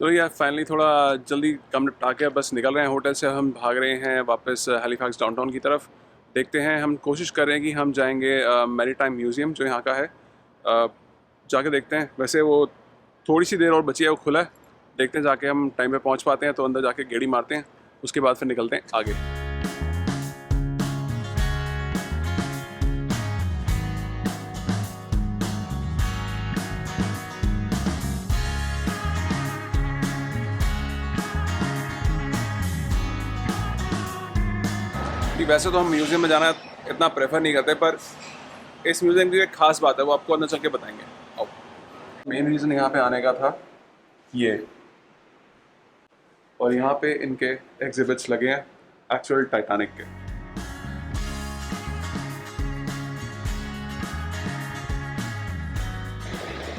तो यार फाइनली थोड़ा जल्दी कम निपटा के बस निकल रहे हैं होटल से। हम भाग रहे हैं वापस हैलीफैक्स डाउनटाउन की तरफ। देखते हैं, हम कोशिश कर रहे हैं कि हम जाएंगे मैरीटाइम म्यूज़ियम जो यहाँ का है। जाके देखते हैं। वैसे वो थोड़ी सी देर और बची है, वो खुला है। देखते हैं जाके हम टाइम पे पहुँच पाते हैं तो अंदर जाके गेड़ी मारते हैं, उसके बाद फिर निकलते हैं आगे। कि वैसे तो हम म्यूज़ियम में जाना इतना प्रेफर नहीं करते, पर इस म्यूज़ियम की एक खास बात है, वो आपको अंदर चल के बताएंगे। आओ। मेन रीज़न यहाँ पे आने का था ये, और यहाँ पे इनके एग्जिबिट्स लगे हैं एक्चुअल टाइटैनिक के।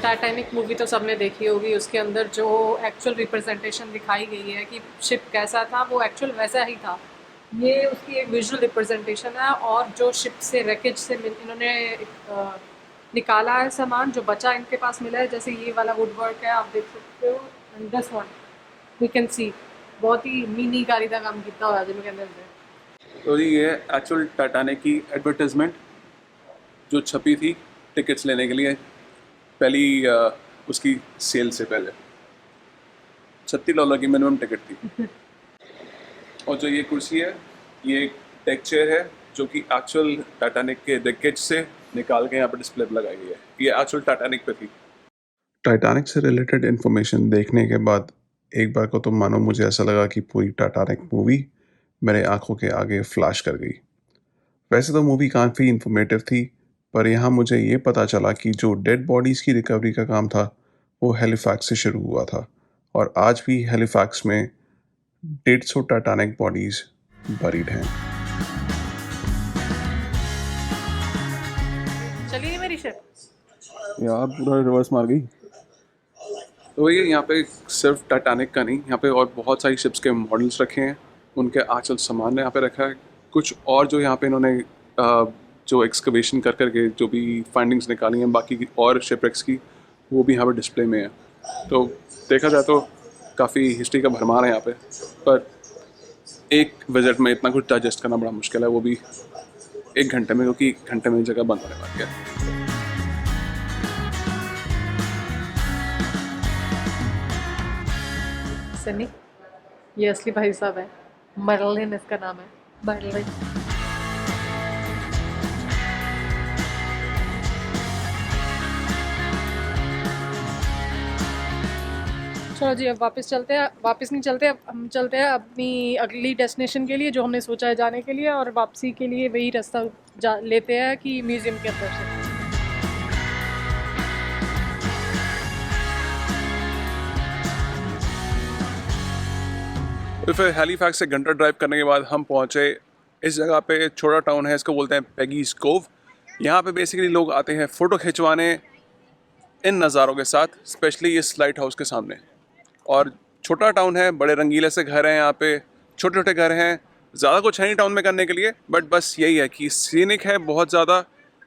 टाइटैनिक मूवी तो सबने देखी होगी। उसके अंदर जो एक्चुअल रिप्रेजेंटेशन दिखाई गई है कि शिप कैसा था, वो एक्चुअल वैसा ही था। ये उसकी एक विजुअल रिप्रेजेंटेशन है। और जो शिप से रैकेज से इन्होंने निकाला है सामान, जो बचा इनके पास मिला है, जैसे ये वाला वुड वर्क है, आप देख सकते हो। And this one we can see बहुत ही मीनी कारी का काम किया हुआ है जिनके अंदर से। तो ये एक्चुअल टाइटैनिक की एडवर्टाइजमेंट जो छपी थी टिकट्स लेने के लिए, पहली उसकी सेल से पहले $36 की मिनिमम टिकट थी। और जो ये कुर्सी है, ये एक डेक चेयर है जो कि एक्चुअल टाइटैनिक के रैकेज से निकाल के यहाँ पर डिस्प्ले पे लगाई गई है। ये एक्चुअल टाइटैनिक पे थी। टाइटैनिक से रिलेटेड इन्फॉर्मेशन देखने के बाद एक बार को तो मानो मुझे ऐसा लगा कि पूरी टाइटैनिक मूवी मेरे आंखों के आगे फ्लैश कर गई। वैसे तो मूवी काफ़ी इंफॉर्मेटिव थी, पर यहाँ मुझे ये पता चला कि जो डेड बॉडीज़ की रिकवरी का काम था वो हैलिफैक्स से शुरू हुआ था, और आज भी हैलिफैक्स में 150 टाइटैनिक बॉडीज़ बरीड हैं। चलिए मेरी शिप। यार पूरा रिवर्स मार गई। तो ये यहाँ पे सिर्फ टाइटैनिक का नहीं, यहाँ पे और बहुत सारी शिप्स के मॉडल्स रखे हैं, उनके आंचल सामान यहाँ पे रखा है। कुछ और जो यहाँ पे इन्होंने जो एक्सकवेशन कर करके जो भी फाइंडिंग्स निकाली हैं बाकी की और शिपरेक्स की, वो भी यहाँ पे डिस्प्ले में है। तो देखा जाए तो काफ़ी हिस्ट्री का भरमार है यहाँ पे, पर एक विजिट में इतना कुछ डाइजेस्ट करना बड़ा मुश्किल है, वो भी 1 घंटे में, क्योंकि घंटे में जगह बंद होने वाली है। सनी, ये असली भाई साहब है। मर्लिन इसका नाम है, मर्लिन। चलो जी, अब वापस चलते हैं। वापस नहीं चलते, अब हम चलते हैं अपनी अगली डेस्टिनेशन के लिए जो हमने सोचा है जाने के लिए। और वापसी के लिए वही रास्ता लेते हैं कि म्यूज़ियम के अंदर से। तो फिर हैलीफैक्स से घंटा ड्राइव करने के बाद हम पहुँचे इस जगह पे। छोटा टाउन है, इसको बोलते हैं पेगीज कोव। यहाँ पे बेसिकली लोग आते हैं फ़ोटो खिंचवाने इन नज़ारों के साथ, स्पेशली इस लाइट हाउस के सामने। और छोटा टाउन है, बड़े रंगीले से घर हैं यहाँ पे, छोटे छोटे घर हैं। ज़्यादा कुछ है नहीं टाउन में करने के लिए, बट बस यही है कि सीनिक है बहुत ज़्यादा,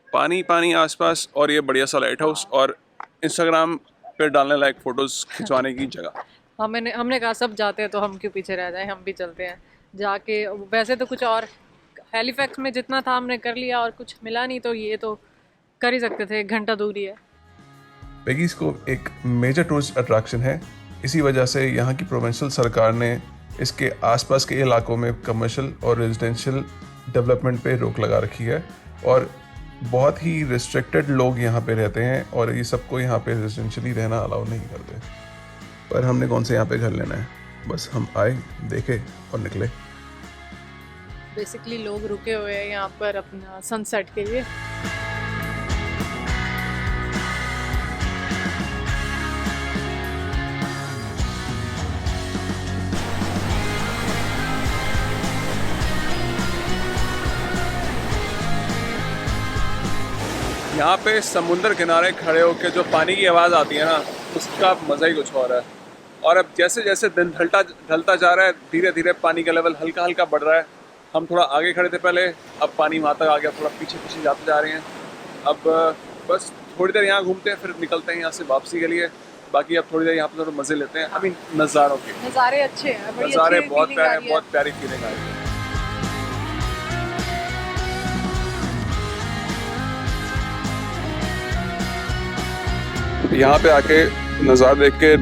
पानी पानी आसपास, और ये बढ़िया सा लाइट हाउस, और इंस्टाग्राम पे डालने लायक फ़ोटोज़ खिंचवाने की जगह। हमने कहा सब जाते हैं तो हम क्यों पीछे रह जाएं, हम भी चलते हैं जाके। वैसे तो कुछ और हैलीफैक्स में जितना था हमने कर लिया, और कुछ मिला नहीं, तो ये तो कर ही सकते थे। 1 घंटा दूरी है। पेगीज कोव एक मेजर टूरिस्ट अट्रैक्शन है। इसी वजह से यहाँ की प्रोविंशियल सरकार ने इसके आसपास के इलाकों में कमर्शियल और रेजिडेंशियल डेवलपमेंट पे रोक लगा रखी है, और बहुत ही रिस्ट्रिक्टेड लोग यहाँ पे रहते हैं, और ये सबको यहाँ पे रेजिडेंशियली रहना अलाउ नहीं करते। पर हमने कौन से यहाँ पे घर लेना है, बस हम आए, देखे और निकले। बेसिकली लोग रुके हुए हैं यहाँ पर अपना सनसेट के लिए। यहाँ पे समुंदर किनारे खड़े होकर जो पानी की आवाज़ आती है ना, उसका मज़ा ही कुछ और है। और अब जैसे जैसे दिन ढलता जा रहा है, धीरे धीरे पानी का लेवल हल्का हल्का बढ़ रहा है। हम थोड़ा आगे खड़े थे पहले, अब पानी वहाँ तक आ गया, थोड़ा पीछे पीछे जाते जा रहे हैं। अब बस थोड़ी देर यहाँ घूमते हैं, फिर निकलते हैं यहाँ से वापसी के लिए। बाकी अब थोड़ी देर यहाँ पे थोड़ा मजे लेते हैं, आई मीन नज़ारों के। नज़ारे अच्छे हैं, बड़ी नज़ारे अच्छी बहुत feeling प्यारे आ हैं, रही है। बहुत प्यारी फीलिंग आ रही है। यहाँ पे आके नज़ारा देख के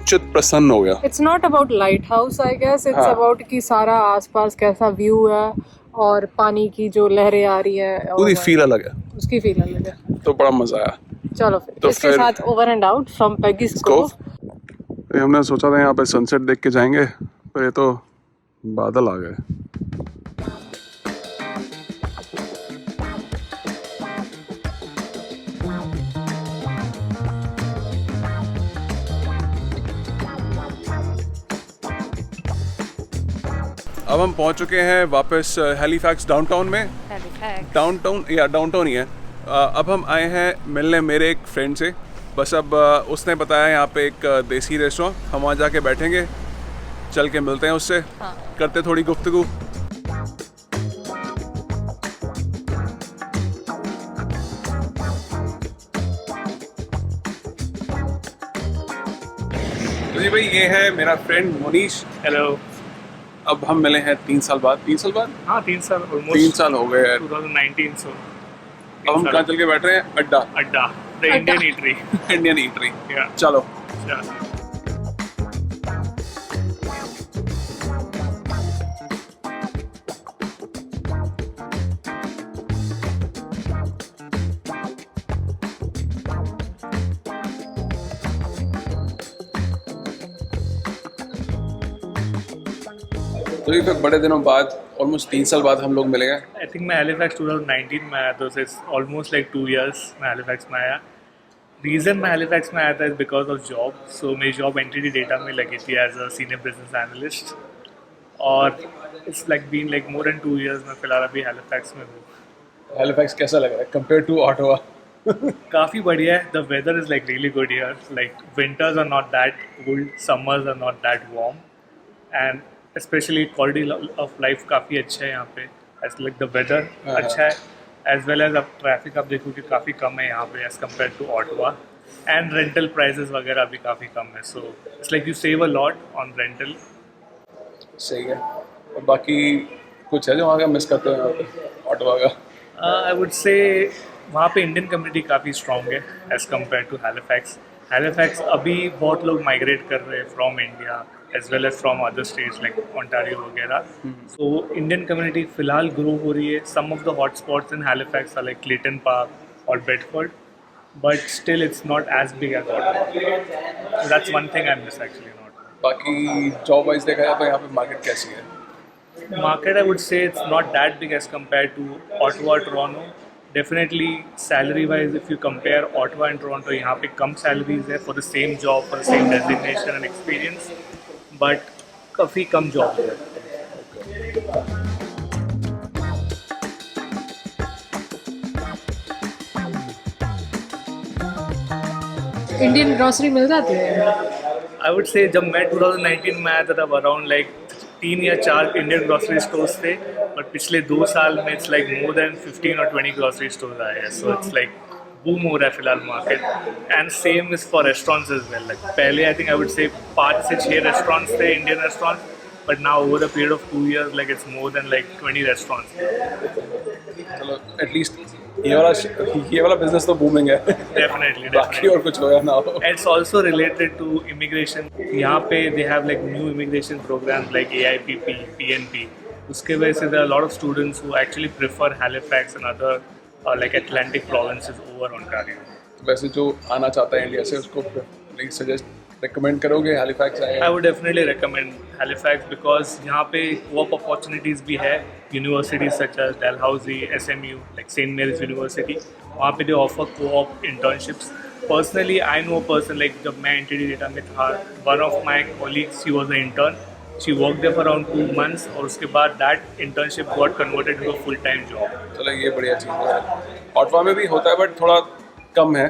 चित प्रसन्न हो गया। It's not about lighthouse, I guess it's हाँ। अबाउट कि सारा आसपास कैसा व्यू है और पानी की जो लहरें आ रही है, पूरी फील अलग है, उसकी फील अलग है। तो बड़ा मजा आया। चलो फिर तो इसके फिर साथ over and out from Peggy Skov. हमने सोचा था यहाँ पे सनसेट देख के जाएंगे, पर ये तो बादल आ गए। अब हम पहुंच चुके हैं वापस हैलीफैक्स डाउनटाउन में। डाउनटाउन ही है। अब हम आए हैं मिलने मेरे एक फ्रेंड से। बस अब उसने बताया यहाँ पे एक देसी रेस्टोरेंट, हम वहाँ जाके बैठेंगे, चल के मिलते हैं उससे। हाँ। करते थोड़ी गुफ्तगू। तो जी भाई, ये है मेरा फ्रेंड मोनीश। हेलो। अब हम मिले हैं 3 साल बाद। 3 साल बाद? हाँ 3 साल ऑलमोस्ट। 3 साल हो गए हैं। 2019 सो। अब हम कहाँ चल के बैठ रहे हैं? अड्डा। अड्डा, the Indian eatery. Indian eatery. या चलो। तो ये फिर बड़े दिनों बाद, ऑलमोस्ट 3 साल बाद हम लोग मिले हैं। आई थिंक मैं हैलिफैक्स 2019 में आया, तो इट्स ऑलमोस्ट लाइक 2 years मैं हैलिफैक्स में आया। रीज़न मैं हैलिफैक्स में आया था is because of job. So मेरी जॉब एंटिटी डेटा में लगी थी as a senior business analyst, और it's like been like more than 2 years मैं फिलहाल अभी हैलिफैक्स में हूँ। हैलिफैक्स कैसा लग रहा है कंपेयर टू ऑटोवा? काफ़ी बढ़िया है। The weather is like really good here. Like winters are not that cold, summers are not that warm, and especially quality of life काफ़ी अच्छा है यहाँ पे। एज लाइक द वेदर अच्छा है, एज वेल एज अब ट्रैफिक आप देखो कि काफ़ी कम है यहाँ पे as compare to Ottawa, and rental prices वगैरह भी काफ़ी कम है। So it's like you save a lot on rental. सही है। और बाकी कुछ है जो वहाँ का मिस करते हो यहाँ पे ऑटवा का? आई वुड से वहाँ पे इंडियन कम्युनिटी काफ़ी स्ट्रॉन्ग है as compare to Halifax. Halifax अभी बहुत लोग माइग्रेट कर रहे हैं from India as well as from other states like Ontario वगैरह। सो इंडियन कम्युनिटी फिलहाल ग्रो हो रही है। Some of the hot spots in Halifax are like Clayton Park और Bedford, but still it's not as big as Ottawa. So that's one thing I miss actually not. बाकी job wise देखा जाए तो यहाँ पे मार्केट कैसी है? Market, I would say it's not that big as compared to Ottawa, Toronto. Definitely salary wise, if you compare Ottawa and Toronto, यहाँ पे कम salaries है for the same job, for the same designation and experience, but काफ़ी कम jobs है। Indian grocery मिल जाती है? I would say जब मैं 2019 में आया था तब अराउंड लाइक 3 या 4 इंडियन ग्रोसरी स्टोर्स थे, बट पिछले 2 साल में इट्स लाइक मोर देन 15 और 20 ग्रोसरी स्टोर्स आए हैं। सो इट्स लाइक बूम हो रहा है फिलहाल market, and same is for restaurants as well. Like पहले I think I would say 5 से 6 रेस्टोरेंट्स थे Indian restaurants, but now over the period of 2 years like it's more than like 20 restaurants. चलो at least ये वाला business तो booming है। Definitely बाकी और कुछ होगा ना हो। It's also related to immigration. यहाँ पे they have like new immigration programs like AIPP, PNP. उसके वजह से there are a lot of students who actually prefer Halifax and other like Atlantic provinces over Ontario. वैसे जो आना चाहता है इंडिया से उसको रिकमेंड करोगे हैलिफैक्स आए? I would definitely recommend Halifax because यहाँ पे co-op opportunities भी है. Universities such as Dalhousie, SMU, like St. Mary's University. वहाँ पे they offer co-op internships. Personally, I know a person like जब मैं एंटिटी डेटा में था, one of my colleagues, she was an intern. She worked there for around 2 months और उसके बाद that internship got converted to a full-time job. चलो ये बढ़िया चीज़ है। ऑटवा में भी होता है बट थोड़ा कम है,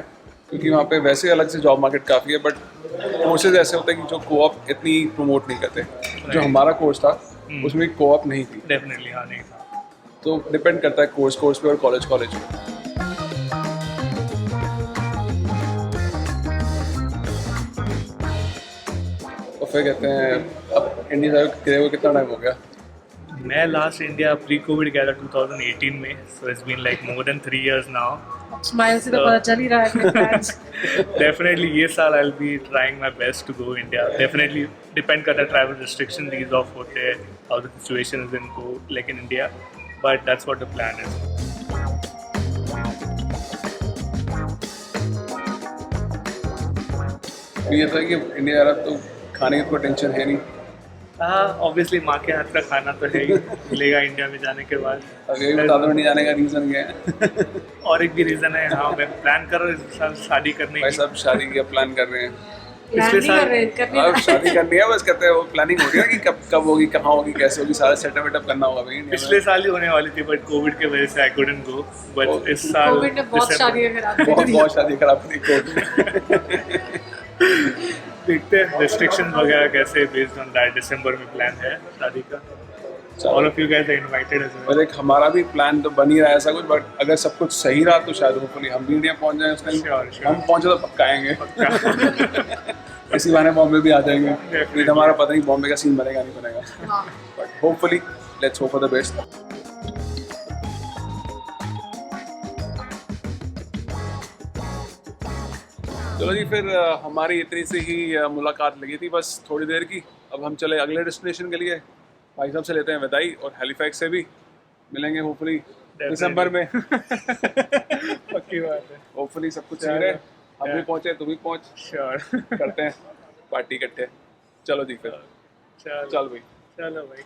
क्योंकि वहाँ पे वैसे अलग से जॉब मार्केट काफ़ी है, बट कोर्सेज ऐसे होते हैं कि जो कोऑप इतनी प्रमोट नहीं करते। जो हमारा कोर्स था उसमें कोऑप नहीं थी। डेफिनेटली हाँ नहीं था। तो डिपेंड करता है कोर्स पे और कॉलेज पे। और फिर कहते हैं अब इंडिया गए हुए कितना टाइम हो गया? मैं लास्ट इंडिया प्री कोविड गया था 2018 में, so it's been like more than 3 years now. Smile से तो पता चल ही रहा है अपने plans। डेफिनेटली ये साल I will be trying my best to go India. Definitely depend करता है, ट्रैवल रिस्ट्रिक्शन ईज ऑफ होते हैं, how the situation is in go like in India, but that's what the plan is. ये था कि India जा रहा तो खाने की कोई टेंशन है नहीं। हाँ, ऑब्वियसली माँ के हाथ का खाना तो है ही, मिलेगा इंडिया में जाने के बाद। अगर ये बता दो नहीं जाने का रीज़न क्या है? और एक भी रीज़न है, हाँ मैं प्लान कर रहा हूँ इस साल शादी करने भाई की। सब शादी का प्लान कर रहे हैं। प्लान पिछले नहीं साल- कर रहे, करनी अब शादी करनी है, बस कहते हैं वो प्लानिंग हो रही है कि कब होगी, कहाँ होगी, कैसे होगी, सारा सेटअप करना होगा भाई इंडिया में। पिछले साल ही होने वाली थी, बट कोविड की वजह से आई कुडंट गो। बट इस साल कोविड ने बहुत दिसंबर- शादियां खराब कर बहुत दी। बहुत शादी खराब थी कोविड। देखते हैं रिस्ट्रिक्शन वगैरह कैसे, बेस्ड ऑन दैट दिसंबर में प्लान है शादी का। All of you guys are invited as और एक हमारा भी प्लान तो बन ही रहा है ऐसा कुछ, बट अगर सब कुछ सही रहा तो शायद होपफुली हम भी इंडिया पहुंच जाएं उस टाइम। Sure. हम पहुंचे तो पक्का आएंगे। इसी बहाने बॉम्बे भी आ जाएंगे। नहीं तो हमारा पता नहीं बॉम्बे का सीन बनेगा नहीं बनेगा, हाँ। But hopefully let's hope for the best. चलो जी, फिर हमारी इतनी सी ही मुलाकात लगी थी, बस थोड़ी देर की। अब हम चले अगले डेस्टिनेशन के लिए। भाई साहब से लेते हैं विदाई, और हैलिफैक्स से भी मिलेंगे होपफुली दिसंबर में। पक्की बात है। होपफुली सब कुछ सही रहे, हम भी पहुंचे, तुम भी पहुंच, श्योर। करते हैं पार्टी इकट्ठे। चलो जी फिर, चलो चल भाई। चलो भाई।